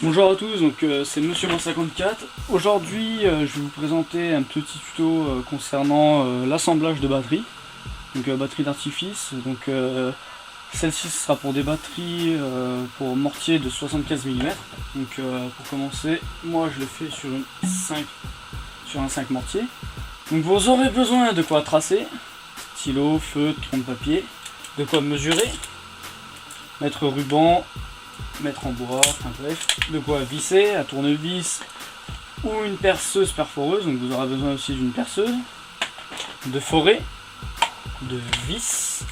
Bonjour à tous, donc c'est Monsieur Moins 54. Aujourd'hui, je vais vous présenter un petit tuto concernant l'assemblage de batteries, donc batterie d'artifice. Donc celle-ci sera pour des batteries pour mortier de 75 mm. Donc pour commencer, moi je le fais sur un 5 mortier. Donc vous aurez besoin de quoi tracer, stylo, feutre, tronc de papier, de quoi mesurer, mettre ruban, mettre en bois, enfin bref, de quoi visser, un tournevis ou une perceuse perforeuse, donc vous aurez besoin aussi d'une perceuse, de forêt, de vis,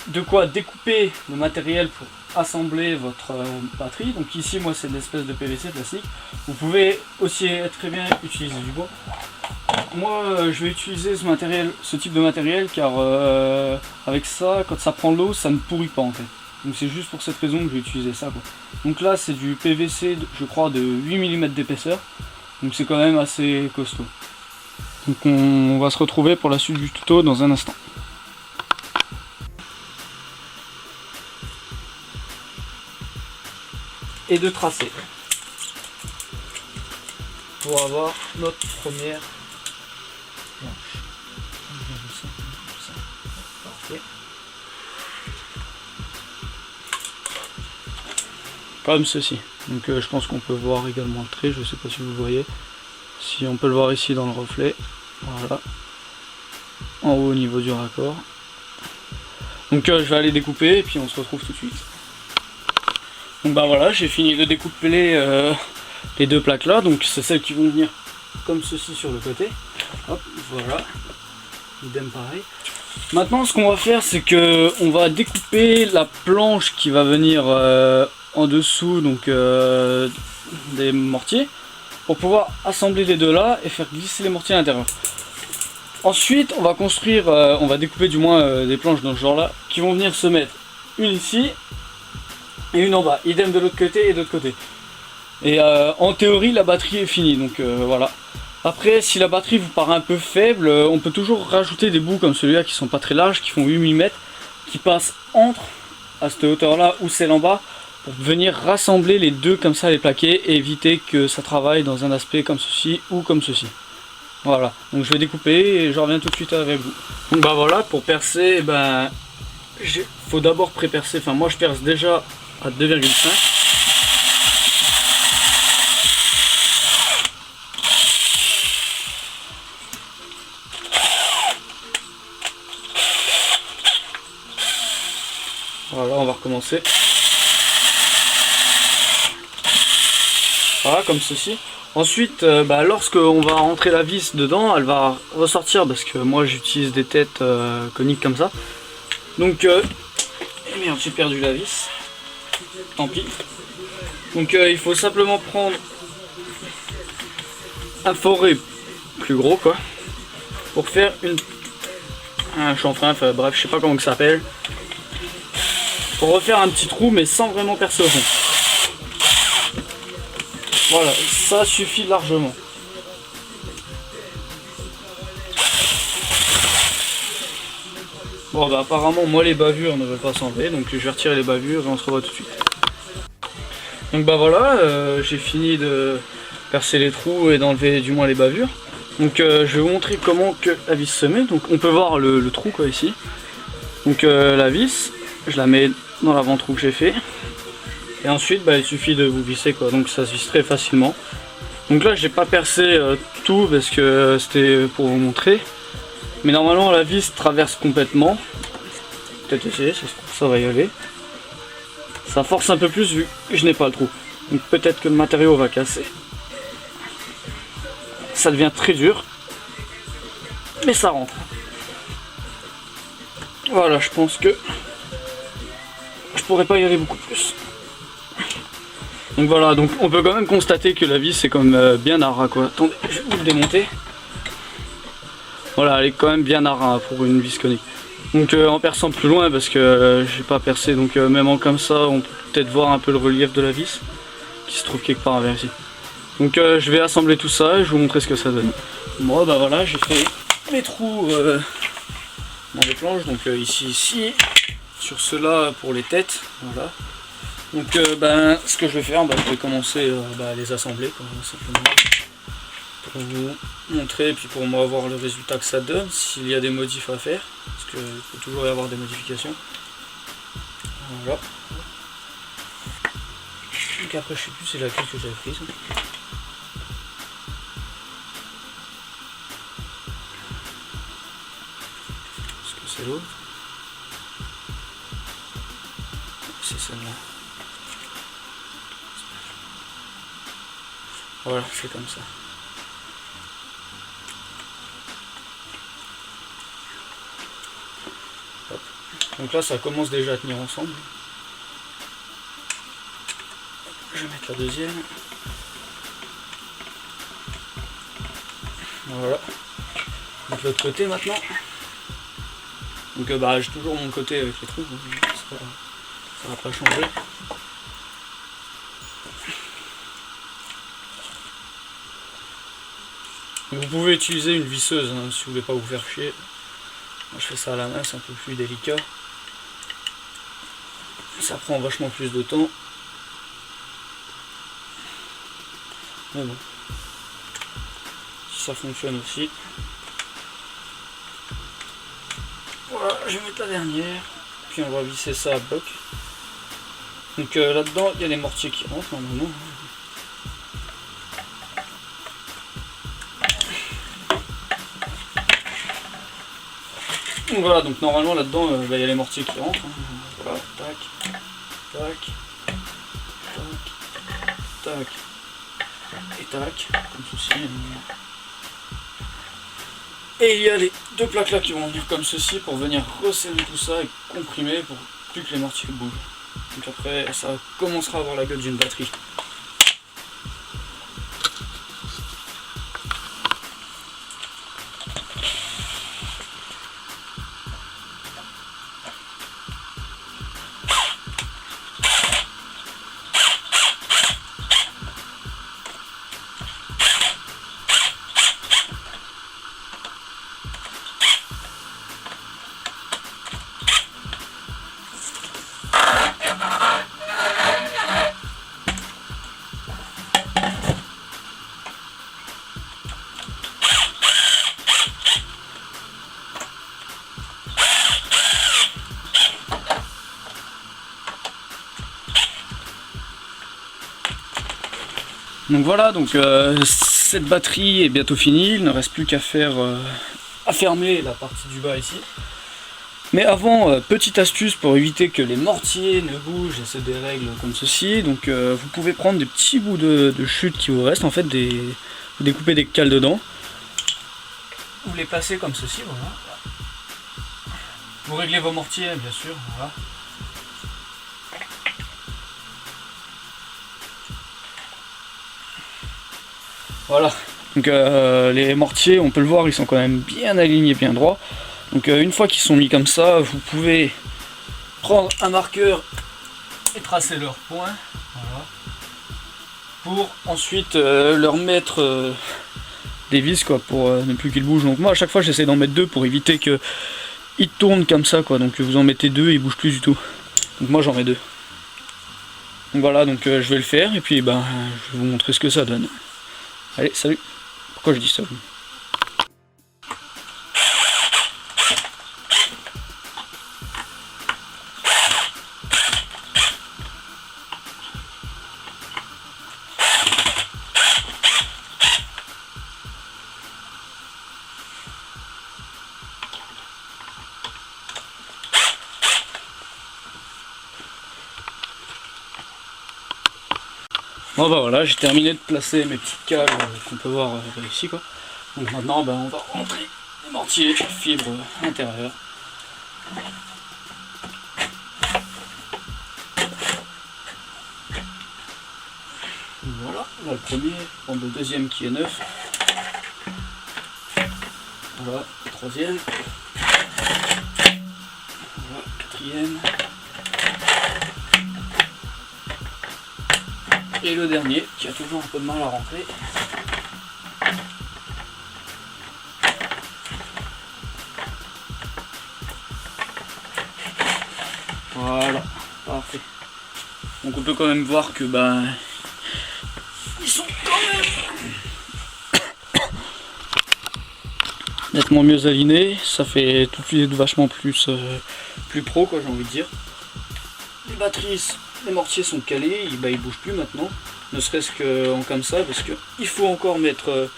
de quoi découper le matériel pour assembler votre batterie. Donc ici moi c'est une espèce de PVC plastique, vous pouvez aussi très bien utiliser du bois. Moi je vais utiliser ce type de matériel car avec ça, quand ça prend l'eau, ça ne pourrit pas en fait. Donc c'est juste pour cette raison que je vais utiliser ça, quoi. Donc là c'est du PVC je crois de 8 mm d'épaisseur. Donc c'est quand même assez costaud. Donc on va se retrouver pour la suite du tuto dans un instant. Et de tracer pour avoir notre première planche. Parfait. Comme ceci. Donc je pense qu'on peut voir également le trait, je ne sais pas si vous voyez. Si on peut le voir ici dans le reflet. Voilà. En haut au niveau du raccord. Donc je vais aller découper et puis on se retrouve tout de suite. Donc bah voilà, j'ai fini de découper les deux plaques là, donc c'est celles qui vont venir comme ceci sur le côté. Hop, voilà, idem pareil. Maintenant ce qu'on va faire c'est que on va découper la planche qui va venir en dessous donc des mortiers pour pouvoir assembler les deux là et faire glisser les mortiers à l'intérieur. Ensuite on va construire, on va découper du moins des planches dans ce genre là qui vont venir se mettre une ici et une en bas, idem de l'autre côté et de l'autre côté. Et en théorie la batterie est finie, donc voilà. Après si la batterie vous paraît un peu faible, on peut toujours rajouter des bouts comme celui-là qui sont pas très larges, qui font 8 mm, qui passent entre à cette hauteur là ou celle en bas, pour venir rassembler les deux comme ça, les plaquer et éviter que ça travaille dans un aspect comme ceci ou comme ceci. Voilà, donc je vais découper et je reviens tout de suite avec vous. Donc bah voilà, pour percer, ben faut d'abord pré-percer, enfin moi je perce déjà à 2,5. Voilà, on va recommencer. Voilà, comme ceci. Ensuite, lorsque on va rentrer la vis dedans, elle va ressortir parce que moi j'utilise des têtes coniques comme ça. Donc, merde, j'ai perdu la vis. Tant pis. Donc il faut simplement prendre un forêt plus gros quoi, pour faire un chanfrein, enfin bref, je sais pas comment que ça s'appelle, pour refaire un petit trou mais sans vraiment percer au fond. Voilà, ça suffit largement. Bon bah apparemment moi les bavures ne veulent pas s'enlever, donc je vais retirer les bavures et on se revoit tout de suite. Donc bah voilà, j'ai fini de percer les trous et d'enlever du moins les bavures. Donc je vais vous montrer comment que la vis se met. Donc on peut voir le trou quoi ici. Donc la vis, je la mets dans l'avant-trou que j'ai fait. Et ensuite il suffit de vous visser quoi, donc ça se visse très facilement. Donc là j'ai pas percé tout parce que c'était pour vous montrer. Mais normalement la vis traverse complètement. Peut-être essayer, ça va y aller. Ça force un peu plus vu que je n'ai pas le trou. Donc peut-être que le matériau va casser. Ça devient très dur. Mais ça rentre. Voilà, je pense que je pourrais pas y aller beaucoup plus. Donc voilà, donc on peut quand même constater que la vis est comme bien à ras quoi. Attendez, je vais vous le démonter. Voilà, elle est quand même bien à ras pour une vis conique. Donc en perçant plus loin parce que j'ai pas percé, donc même en comme ça on peut peut-être voir un peu le relief de la vis qui se trouve quelque part vers ici. Donc je vais assembler tout ça et je vais vous montrer ce que ça donne. Moi bah voilà, j'ai fait mes trous dans les planches, donc ici, sur ceux-là pour les têtes, voilà. Donc ce que je vais faire, je vais commencer à les assembler quoi, simplement, pour vous montrer et puis pour moi voir le résultat que ça donne, s'il y a des modifs à faire, parce qu'il peut toujours y avoir des modifications. Voilà. Donc après je sais plus c'est laquelle que j'avais prise. Est-ce que c'est l'autre? C'est celle-là. Voilà, c'est comme ça. Hop. Donc là ça commence déjà à tenir ensemble. Je vais mettre la deuxième. Voilà. Donc l'autre côté maintenant. Donc j'ai toujours mon côté avec les trous, ça va pas changer. Vous pouvez utiliser une visseuse hein, si vous voulez pas vous faire chier. Moi je fais ça à la main, c'est un peu plus délicat. Ça prend vachement plus de temps. Mais bon, si ça fonctionne aussi. Voilà, je vais mettre la dernière. Puis on va visser ça à bloc. Donc là-dedans, il y a les mortiers qui rentrent normalement. Donc voilà, donc normalement là-dedans, il y a les mortiers qui rentrent. Voilà, tac, tac, tac, tac, et tac, comme ceci. Et il y a les deux plaques là qui vont venir comme ceci pour venir resserrer tout ça et comprimer pour plus que les mortiers bougent. Donc après, ça commencera à avoir la gueule d'une batterie. Donc voilà, donc cette batterie est bientôt finie, il ne reste plus qu'à faire à fermer la partie du bas ici. Mais avant, petite astuce pour éviter que les mortiers ne bougent et se dérèglent comme ceci. Donc vous pouvez prendre des petits bouts de chute qui vous restent, en fait vous découpez des cales dedans. Vous les placez comme ceci, voilà. Vous réglez vos mortiers bien sûr, voilà. Voilà, donc les mortiers, on peut le voir, ils sont quand même bien alignés, bien droits. Donc une fois qu'ils sont mis comme ça, vous pouvez prendre un marqueur et tracer leurs points. Voilà. Pour ensuite leur mettre des vis quoi, pour ne plus qu'ils bougent. Donc moi à chaque fois j'essaie d'en mettre deux pour éviter qu'ils tournent comme ça quoi. Donc vous en mettez deux et ils bougent plus du tout. Donc moi j'en mets deux. Donc voilà, donc je vais le faire et puis je vais vous montrer ce que ça donne. Allez, salut. Pourquoi je dis ça? Bon voilà, j'ai terminé de placer mes petites cales qu'on peut voir ici quoi. Donc maintenant on va rentrer les mortiers fibres à l'intérieur. Voilà, là le premier, on le deuxième qui est neuf. Voilà, le troisième. Voilà, quatrième. Et le dernier qui a toujours un peu de mal à rentrer. Voilà, parfait. Donc on peut quand même voir que bah ils sont quand même nettement mieux alignés. Ça fait tout de suite vachement plus pro quoi, j'ai envie de dire. Les batteries, les mortiers sont calés, ils bougent plus maintenant. Ne serait-ce qu'en comme ça, parce qu'il faut encore mettre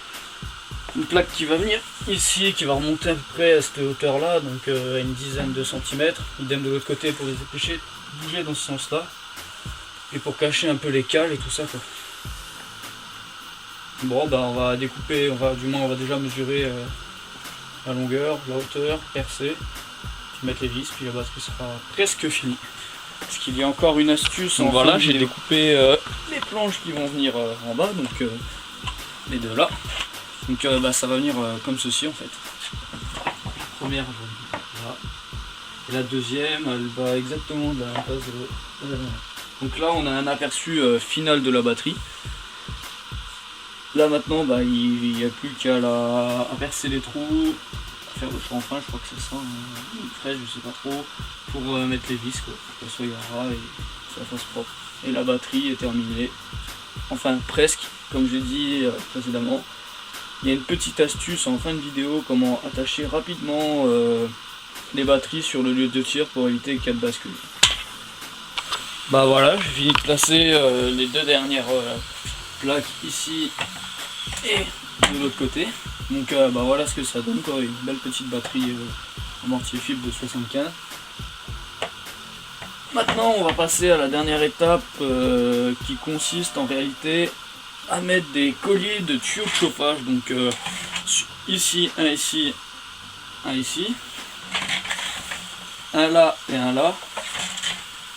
une plaque qui va venir ici, qui va remonter à peu près à cette hauteur là, donc à une dizaine de centimètres. Idem de l'autre côté pour les empêcher de bouger dans ce sens là. Et pour cacher un peu les cales et tout ça quoi. Bon bah on va découper, on va déjà mesurer la longueur, la hauteur, percer, puis mettre les vis, puis la batterie sera presque finie. Parce qu'il y a encore une astuce. Donc voilà, j'ai découpé les planches qui vont venir en bas, donc les deux là. Donc bah, ça va venir comme ceci en fait. La première, voilà. Et la deuxième, elle va exactement de la base de la dernière. Donc là, on a un aperçu final de la batterie. Là maintenant, bah, il n'y a plus qu'à percer les trous, faire le chanfrein, je crois que c'est ça, une fraise, je sais pas trop, pour mettre les vis, quoi, pour que ça soit ras et que ça fasse propre. Et la batterie est terminée, enfin presque, comme j'ai dit précédemment. Il y a une petite astuce en fin de vidéo, comment attacher rapidement les batteries sur le lieu de tir pour éviter qu'elles basculent. Bah voilà, j'ai fini de placer les deux dernières plaques ici et de l'autre côté. Donc bah voilà ce que ça donne quoi, une belle petite batterie en mortier fibre de 75. Maintenant on va passer à la dernière étape qui consiste en réalité à mettre des colliers de tuyaux de chauffage. Donc ici, un ici, un ici, un là et un là.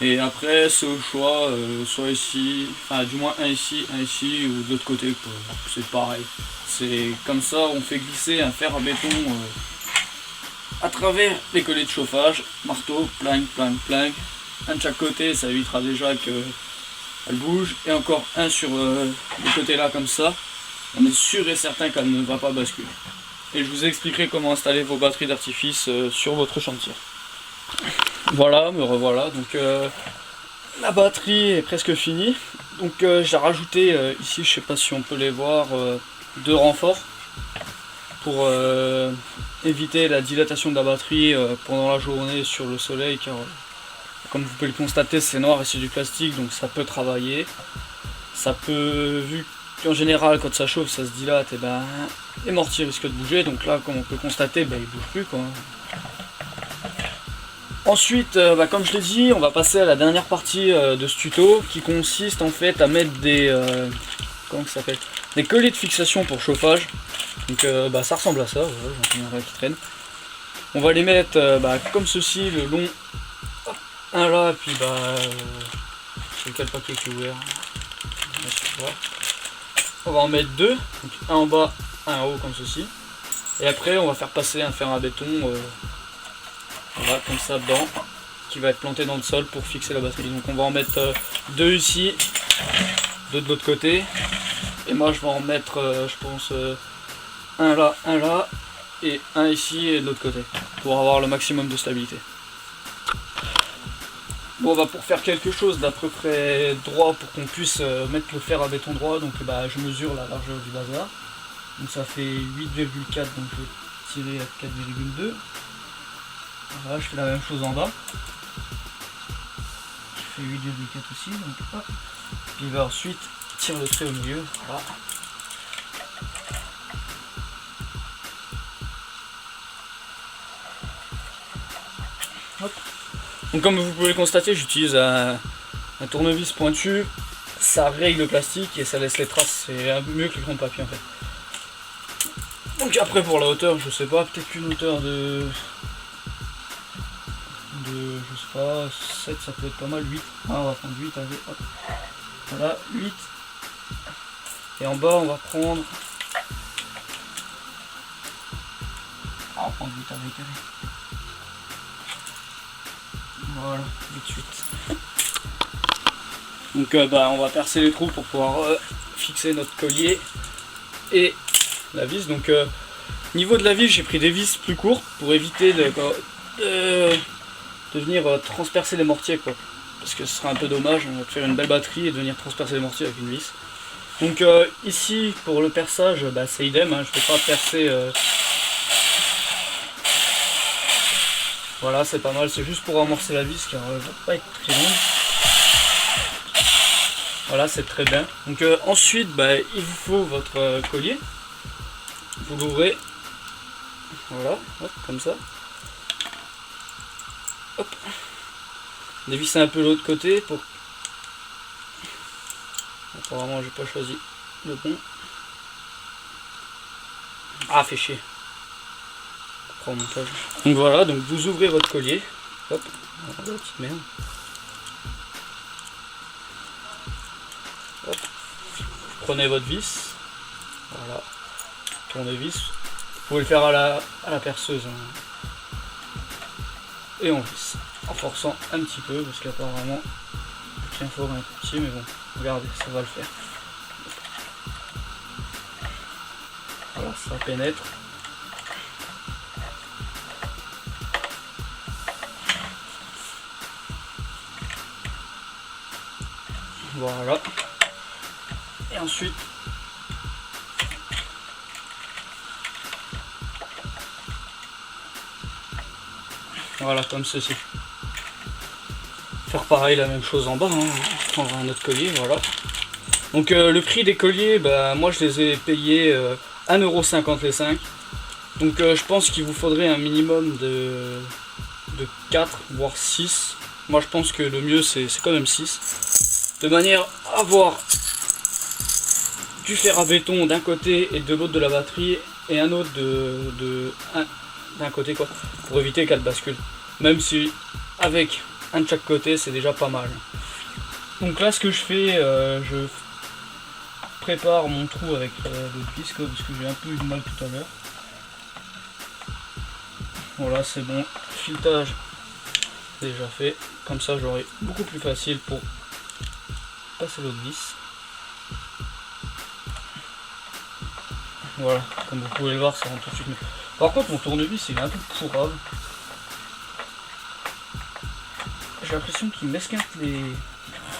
Et après c'est au choix, soit ici, enfin du moins un ici ou de l'autre côté, c'est pareil. C'est comme ça on fait glisser un fer à béton à travers les colliers de chauffage, marteau, pling, pling, pling. Un de chaque côté, ça évitera déjà qu'elle bouge. Et encore un sur le côté là comme ça. On est sûr et certain qu'elle ne va pas basculer. Et je vous expliquerai comment installer vos batteries d'artifice sur votre champ de tir. Voilà, me revoilà. Donc la batterie est presque finie. Donc j'ai rajouté ici, je sais pas si on peut les voir, deux renforts pour éviter la dilatation de la batterie pendant la journée sur le soleil, car comme vous pouvez le constater, c'est noir et c'est du plastique, donc ça peut travailler. Ça peut, vu qu'en général quand ça chauffe ça se dilate, et ben les mortiers risquent de bouger. Donc là, comme on peut constater, ben, ils ne bougent plus quoi. Ensuite, comme je l'ai dit, on va passer à la dernière partie de ce tuto qui consiste en fait à mettre des comment ça s'appelle, des colliers de fixation pour chauffage. Donc ça ressemble à ça, voilà, j'en ai un qui traîne. On va les mettre comme ceci, le long, un là, et puis c'est quel papier qui est ouvert. On va en mettre deux, donc un en bas, un en haut comme ceci. Et après on va faire passer un fer à béton voilà, comme ça dedans, qui va être planté dans le sol pour fixer la batterie. Donc on va en mettre deux ici, deux de l'autre côté. Et moi je vais en mettre je pense un là et un ici et de l'autre côté, pour avoir le maximum de stabilité. Bon, pour faire quelque chose d'à peu près droit, pour qu'on puisse mettre le fer à béton droit, donc je mesure la largeur du bazar. Donc ça fait 8,4, donc je vais tirer à 4,2. Voilà, je fais la même chose en bas. Je fais 8,4 aussi, donc hop. Puis ensuite tire le trait au milieu. Voilà. Hop. Donc comme vous pouvez le constater, j'utilise un tournevis pointu. Ça règle le plastique et ça laisse les traces. C'est mieux que l'écran de papier en fait. Donc après pour la hauteur, je sais pas, peut-être une hauteur de je sais pas, 7 ça peut être pas mal, 8. Ah, on va prendre 8, allez, hop. Voilà, 8. Et en bas on va prendre. Ah, on va prendre 8 avec, allez. Voilà, 8. Donc on va percer les trous pour pouvoir fixer notre collier et la vis. Donc niveau de la vis, j'ai pris des vis plus courtes pour éviter de venir transpercer les mortiers quoi. parce que ce serait un peu dommage de faire une belle batterie et de venir transpercer les mortiers avec une vis. Donc ici pour le perçage, bah, c'est idem, hein, je ne vais pas percer. Voilà, c'est pas mal, c'est juste pour amorcer la vis car elle ne va pas être très longue. Voilà, c'est très bien. Donc ensuite, bah, il vous faut votre collier. Vous l'ouvrez. Voilà, hop, comme ça. Hop. Dévissez un peu l'autre côté pour... Apparemment, j'ai pas choisi le bon. Ah, fait chier. Au montage. Donc voilà, donc vous ouvrez votre collier. Hop, la petite merde. Hop. Vous prenez votre vis. Voilà. Tournevis. Vous pouvez le faire à la perceuse. Hein. Et on visse. En forçant un petit peu, parce qu'apparemment, le tien fort est un peu petit, mais bon, regardez, ça va le faire. Voilà, ça pénètre. Voilà. Et ensuite, voilà, comme ceci. Faire pareil, la même chose en bas, hein. Prendre un autre collier, voilà. Donc le prix des colliers, bah, moi je les ai payés 1,50 € les 5. Donc je pense qu'il vous faudrait un minimum de 4, voire 6. Moi je pense que le mieux c'est quand même 6. De manière à avoir du fer à béton d'un côté et de l'autre de la batterie et un autre d'un côté quoi, pour éviter qu'elle bascule. Même si avec un de chaque côté c'est déjà pas mal. Donc là ce que je fais, je prépare mon trou avec le vis parce que j'ai un peu eu de mal tout à l'heure. Voilà, c'est bon, filetage déjà fait, comme ça j'aurai beaucoup plus facile pour passer l'autre vis. Voilà, comme vous pouvez le voir, ça rentre tout de suite mieux. Par contre, mon tournevis il est un peu pourrave. J'ai l'impression qu'il m'esquinte les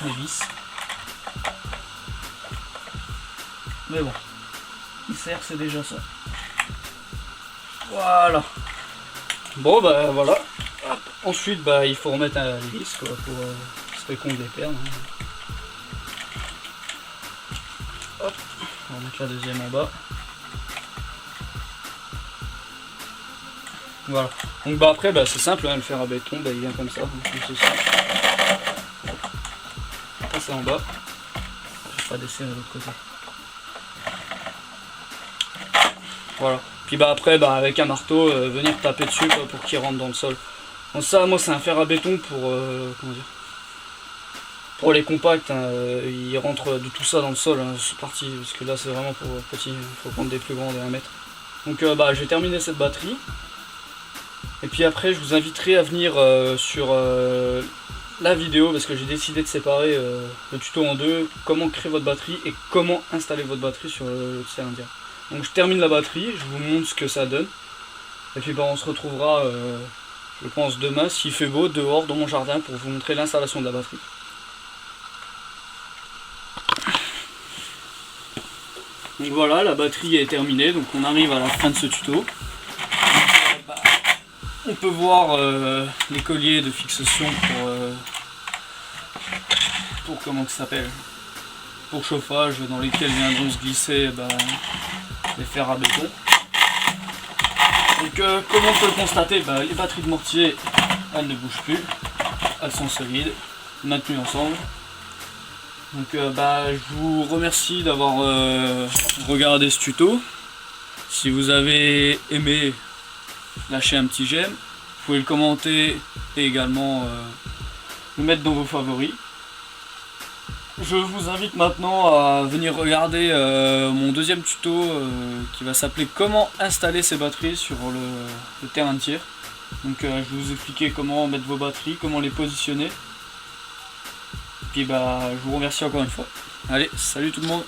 vis. Mais bon, il sert, c'est déjà ça. Voilà. Bon bah voilà. Hop. Ensuite bah il faut remettre un vis quoi, pour se serait con de les perdre. Hein. Hop. On va mettre la deuxième en bas. Voilà. Donc bah après bah c'est simple, hein, le fer à béton, bah, il vient comme ça. Donc, passer en bas. Je vais pas desserrer de l'autre côté. Voilà. Puis bah après bah avec un marteau venir taper dessus quoi, pour qu'il rentre dans le sol. Donc ça moi c'est un fer à béton pour comment dire, pour les compacts, hein, il rentre de tout ça dans le sol, hein, c'est parti, parce que là c'est vraiment pour petit, il faut prendre des plus grands de 1 mètre. Donc bah j'ai terminé cette batterie. Et puis après je vous inviterai à venir sur la vidéo, parce que j'ai décidé de séparer le tuto en deux, comment créer votre batterie et comment installer votre batterie sur le cylindre. Donc je termine la batterie, je vous montre ce que ça donne. Et puis bah, on se retrouvera, je pense demain, s'il fait beau, dehors dans mon jardin pour vous montrer l'installation de la batterie. Donc voilà, la batterie est terminée, donc on arrive à la fin de ce tuto. Donc, bah, on peut voir les colliers de fixation pour comment ça s'appelle, pour chauffage, dans lesquels viendront se glisser les fers à béton. Donc comme on peut le constater, les batteries de mortier elles ne bougent plus, elles sont solides, maintenues ensemble. Donc je vous remercie d'avoir regardé ce tuto. Si vous avez aimé, lâchez un petit j'aime, vous pouvez le commenter et également le mettre dans vos favoris. Je vous invite maintenant à venir regarder mon deuxième tuto qui va s'appeler comment installer ces batteries sur le terrain de tir. Donc je vais vous expliquer comment mettre vos batteries, comment les positionner. Puis je vous remercie encore une fois. Allez, salut tout le monde.